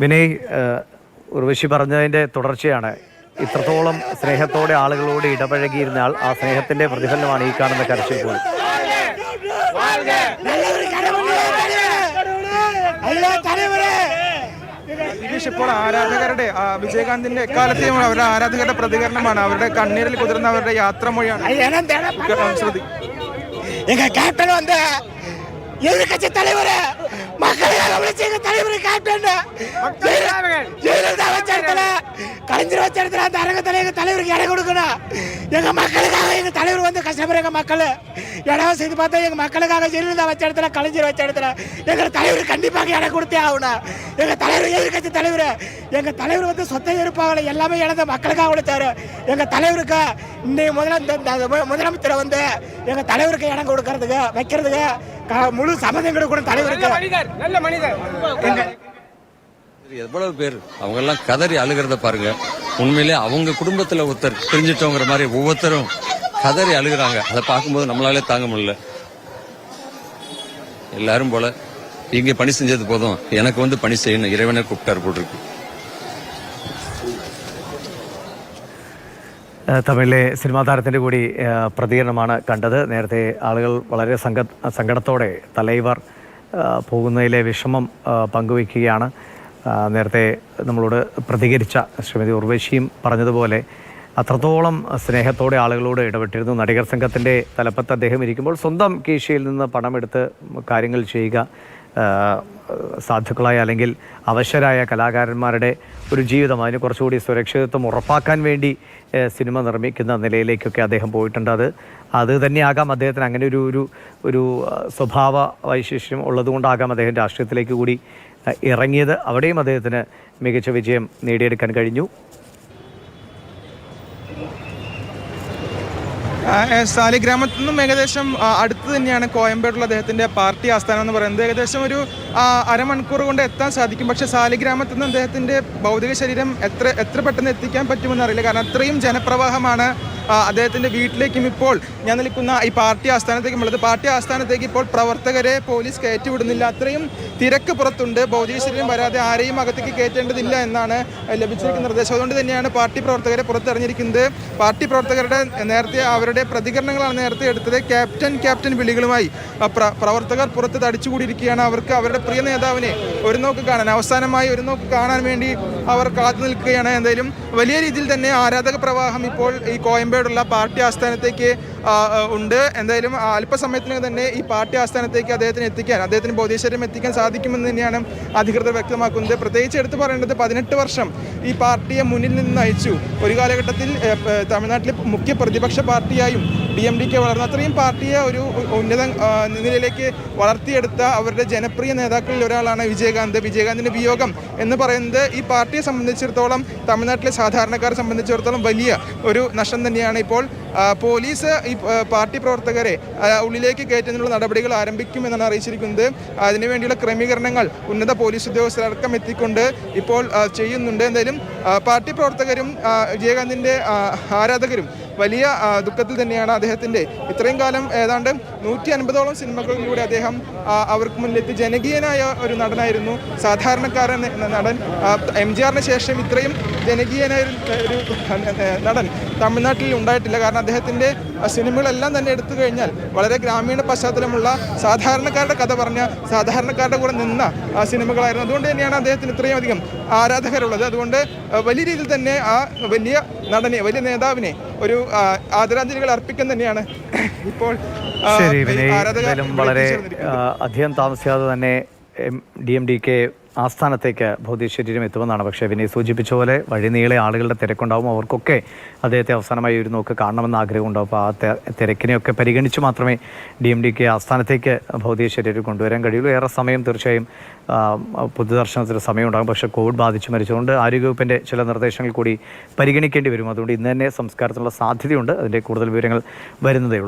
വിനയ്, ഉർവശി പറഞ്ഞതിൻ്റെ തുടർച്ചയാണ്. ഇത്രത്തോളം സ്നേഹത്തോടെ ആളുകളോട് ഇടപഴകിയിരുന്നാൽ ആ സ്നേഹത്തിൻ്റെ പ്രതിഫലനമാണ് ഈ കാണുന്ന കരച്ചിൽ പോലും. ഇപ്പോൾ ആരാധകരുടെ വിജയകാന്തിന്റെ എക്കാലത്തെയും അവരുടെ ആരാധകരുടെ പ്രതികരണമാണ്. അവരുടെ കണ്ണീരിൽ കുതിർന്ന അവരുടെ യാത്ര മൊഴിയാണ്. எதிர்கட்சி தலைவர் மக்களுக்காக விழிச்ச எங்க தலைவர் கேப்டன் ஜெயலலிதா வச்ச இடத்துல கலைஞர் வச்ச இடத்துல அந்த அரங்கத்துல எங்க தலைவருக்கு இடம் கொடுக்கணும். எங்க மக்களுக்காக எங்க தலைவர் வந்து கஷ்டப்படுற எங்க மக்கள் இடம் செய்து பார்த்தா எங்க மக்களுக்காக ஜெயலலிதா வச்ச இடத்துல கலைஞர் வச்ச இடத்துல எங்க தலைவர் கண்டிப்பாக இடம் கொடுத்தே ஆகணும். எங்க தலைவர் எதிர்கட்சி தலைவர் எங்க தலைவர் வந்து சொத்தை இருப்பாங்க எல்லாமே இழந்த மக்களுக்காக கொடுத்தாரு. எங்க தலைவருக்கு இன்னைக்கு முதலமைச்சரை வந்து எங்க தலைவருக்கு இடம் கொடுக்கறதுக்கு வைக்கிறதுக்கு முழு சம்மதங்களும் கூட தலைவருக்கு நல்ல மனிதர். எவ்வளவு பேர் அவங்க எல்லாம் கதறி அழுகிறத பாருங்க. உண்மையிலே அவங்க குடும்பத்துல ஒருத்தர் பிரிஞ்சிட்டோங்கிற மாதிரி ஒவ்வொருத்தரும் கதறி அழுகிறாங்க. அதை பார்க்கும்போது நம்மளாலே தாங்க முடியல. எல்லாரும் போல இங்க பணி செஞ்சது போதும், எனக்கு வந்து பணி செய்யணும் இறைவனை கூப்பிட்டார் போட்டிருக்கு. തമിഴിലെ സിനിമാ താരത്തിൻ്റെ കൂടി പ്രതികരണമാണ് കണ്ടത്. നേരത്തെ ആളുകൾ വളരെ സങ്കടത്തോടെ തലൈവർ പോകുന്നതിലെ വിഷമം പങ്കുവയ്ക്കുകയാണ്. നേരത്തെ നമ്മളോട് പ്രതികരിച്ച ശ്രീമതി ഉർവശിയും പറഞ്ഞതുപോലെ അത്രത്തോളം സ്നേഹത്തോടെ ആളുകളോട് ഇടപെട്ടിരുന്നു. നടികർ സംഘത്തിൻ്റെ തലപ്പത്ത് അദ്ദേഹം ഇരിക്കുമ്പോൾ സ്വന്തം കീശയിൽ നിന്ന് പണമെടുത്ത് കാര്യങ്ങൾ ചെയ്യുക, സാധുക്കളായ അല്ലെങ്കിൽ അവശരായ കലാകാരന്മാരുടെ ഒരു ജീവിതം, അതിന് കുറച്ചുകൂടി സുരക്ഷിതത്വം ഉറപ്പാക്കാൻ വേണ്ടി സിനിമ നിർമ്മിക്കുന്ന നിലയിലേക്കൊക്കെ അദ്ദേഹം പോയിട്ടുണ്ട്. അത് തന്നെയാകാം അദ്ദേഹത്തിന് അങ്ങനെ ഒരു സ്വഭാവ വൈശിഷ്ട്യം ഉള്ളതുകൊണ്ടാകാം അദ്ദേഹം രാഷ്ട്രീയത്തിലേക്ക് കൂടി ഇറങ്ങിയത്. അവിടെയും അദ്ദേഹത്തിന് മികച്ച വിജയം നേടിയെടുക്കാൻ കഴിഞ്ഞു. സാലിഗ്രാമത്തിൽ നിന്നും ഏകദേശം അടുത്ത് തന്നെയാണ് കോയമ്പേടുള്ള അദ്ദേഹത്തിൻ്റെ പാർട്ടി ആസ്ഥാനം എന്ന് പറയുന്നത്. ഏകദേശം ഒരു അരമണിക്കൂർ കൊണ്ട് എത്താൻ സാധിക്കും. പക്ഷേ സാലിഗ്രാമത്തിൽ നിന്ന് അദ്ദേഹത്തിൻ്റെ ഭൗതിക ശരീരം എത്ര പെട്ടെന്ന് എത്തിക്കാൻ പറ്റുമെന്ന് അറിയില്ല. കാരണം അത്രയും ജനപ്രവാഹമാണ് അദ്ദേഹത്തിൻ്റെ വീട്ടിലേക്കും ഇപ്പോൾ ഞാൻ നിൽക്കുന്ന ഈ പാർട്ടി ആസ്ഥാനത്തേക്കും ഉള്ളത്. പാർട്ടി ആസ്ഥാനത്തേക്ക് ഇപ്പോൾ പ്രവർത്തകരെ പോലീസ് കയറ്റിവിടുന്നില്ല. അത്രയും തിരക്ക് പുറത്തുണ്ട്. ഭൗതിക ശരീരം വരാതെ ആരെയും അകത്തേക്ക് കയറ്റേണ്ടതില്ല എന്നാണ് ലഭിച്ചിരിക്കുന്ന നിർദ്ദേശം. അതുകൊണ്ട് തന്നെയാണ് പാർട്ടി പ്രവർത്തകരെ പുറത്തിറങ്ങിയിരിക്കുന്നത്. പാർട്ടി പ്രവർത്തകരുടെ നേരത്തെ അവരുടെ പ്രതികരണങ്ങളാണ് നേരത്തെ എടുത്തത്. ക്യാപ്റ്റൻ വിളികളുമായി പ്രവർത്തകർ പുറത്ത് തടിച്ചുകൂടിയിരിക്കുകയാണ്. അവർക്ക് അവരുടെ പ്രിയ നേതാവിനെ ഒരു നോക്ക് കാണാൻ, അവസാനമായി ഒരു നോക്ക് കാണാൻ വേണ്ടി അവർ കാത്തു നിൽക്കുകയാണ്. എന്തായാലും വലിയ രീതിയിൽ തന്നെ ആരാധക പ്രവാഹം ഇപ്പോൾ ഈ കോയമ്പേടുള്ള പാർട്ടി ആസ്ഥാനത്തേക്ക് ഉണ്ട്. എന്തായാലും അല്പസമയത്തിനകം തന്നെ ഈ പാർട്ടി ആസ്ഥാനത്തേക്ക് അദ്ദേഹത്തിന് ഭൗതിക ശരീരം എത്തിക്കാൻ സാധിക്കുമെന്ന് തന്നെയാണ് അധികൃതർ വ്യക്തമാക്കുന്നത്. പ്രത്യേകിച്ച് എടുത്തു പറയേണ്ടത് 18 വർഷം ഈ പാർട്ടിയെ മുന്നിൽ നിന്ന് നയിച്ചു. ഒരു കാലഘട്ടത്തിൽ തമിഴ്നാട്ടിലെ മുഖ്യ പ്രതിപക്ഷ പാർട്ടിയായും DMDK വളർന്നു. അത്രയും പാർട്ടിയെ ഒരു ഉന്നത നിലയിലേക്ക് വളർത്തിയെടുത്ത അവരുടെ ജനപ്രിയ നേതാക്കളിൽ ഒരാളാണ് വിജയകാന്തിൻ്റെ വിയോഗം എന്ന് പറയുന്നത് ഈ പാർട്ടിയെ സംബന്ധിച്ചിടത്തോളം, തമിഴ്നാട്ടിലെ സാധാരണക്കാരെ സംബന്ധിച്ചിടത്തോളം വലിയ ഒരു നഷ്ടം തന്നെയാണ്. ഇപ്പോൾ പോലീസ് ഈ പാർട്ടി പ്രവർത്തകരെ ഉള്ളിലേക്ക് കയറ്റുന്നതിനുള്ള നടപടികൾ ആരംഭിക്കുമെന്നാണ് അറിയിച്ചിരിക്കുന്നത്. അതിനുവേണ്ടിയുള്ള ക്രമീകരണങ്ങൾ ഉന്നത പോലീസ് ഉദ്യോഗസ്ഥരടക്കം എത്തിക്കൊണ്ട് ഇപ്പോൾ ചെയ്യുന്നുണ്ട്. എന്തായാലും പാർട്ടി പ്രവർത്തകരും വിജയകാന്തിൻ്റെ ആരാധകരും വലിയ ദുഃഖത്തിൽ തന്നെയാണ്. അദ്ദേഹത്തിൻ്റെ ഇത്രയും കാലം ഏതാണ്ട് 150ഓളം സിനിമകളിലൂടെ അദ്ദേഹം അവർക്ക് മുന്നിലെത്തി ജനകീയനായ ഒരു നടനായിരുന്നു. സാധാരണക്കാരൻ നടൻ. MGRന് ശേഷം ഇത്രയും ജനകീയനായ ഒരു നടൻ തമിഴ്നാട്ടിൽ ഉണ്ടായിട്ടില്ല. കാരണം അദ്ദേഹത്തിൻ്റെ സിനിമകളെല്ലാം തന്നെ എടുത്തു കഴിഞ്ഞാൽ വളരെ ഗ്രാമീണ പശ്ചാത്തലമുള്ള സാധാരണക്കാരുടെ കഥ പറഞ്ഞ, സാധാരണക്കാരുടെ കൂടെ നിന്ന സിനിമകളായിരുന്നു. അതുകൊണ്ട് തന്നെയാണ് അദ്ദേഹത്തിന് ഇത്രയും അധികം ആരാധകരുള്ളത്. അതുകൊണ്ട് വലിയ രീതിയിൽ തന്നെ ആ വലിയ നടനെ, വലിയ നേതാവിനെ ഒരു ആദരാഞ്ജലികൾ അർപ്പിക്കാൻ തന്നെയാണ് ഇപ്പോൾ വളരെ അധികം താമസിയാതെ തന്നെ DMDK ആസ്ഥാനത്തേക്ക് ഭൗതിക ശരീരം എത്തുമെന്നാണ്. പക്ഷേ വിനയ് സൂചിപ്പിച്ച പോലെ വഴിനീളെ ആളുകളുടെ തിരക്കുണ്ടാവും. അവർക്കൊക്കെ അദ്ദേഹത്തെ അവസാനമായി ഒരു നോക്ക് കാണണമെന്ന് ആഗ്രഹമുണ്ടാവും. അപ്പോൾ ആ തിരക്കിനെയൊക്കെ പരിഗണിച്ച് മാത്രമേ DMDK ആസ്ഥാനത്തേക്ക് ഭൗതിക ശരീരം കൊണ്ടുവരാൻ കഴിയുള്ളൂ. ഏറെ സമയം തീർച്ചയായും പൊതുദർശനത്തിന് സമയമുണ്ടാകും. പക്ഷേ കോവിഡ് ബാധിച്ച് മരിച്ചതുകൊണ്ട് ആരോഗ്യവകുപ്പിൻ്റെ ചില നിർദ്ദേശങ്ങൾ കൂടി പരിഗണിക്കേണ്ടി വരും. അതുകൊണ്ട് ഇന്ന് തന്നെ സംസ്കാരത്തിനുള്ള സാധ്യതയുണ്ട്. അതിൻ്റെ കൂടുതൽ വിവരങ്ങൾ വരുന്നതേ ഉള്ളൂ.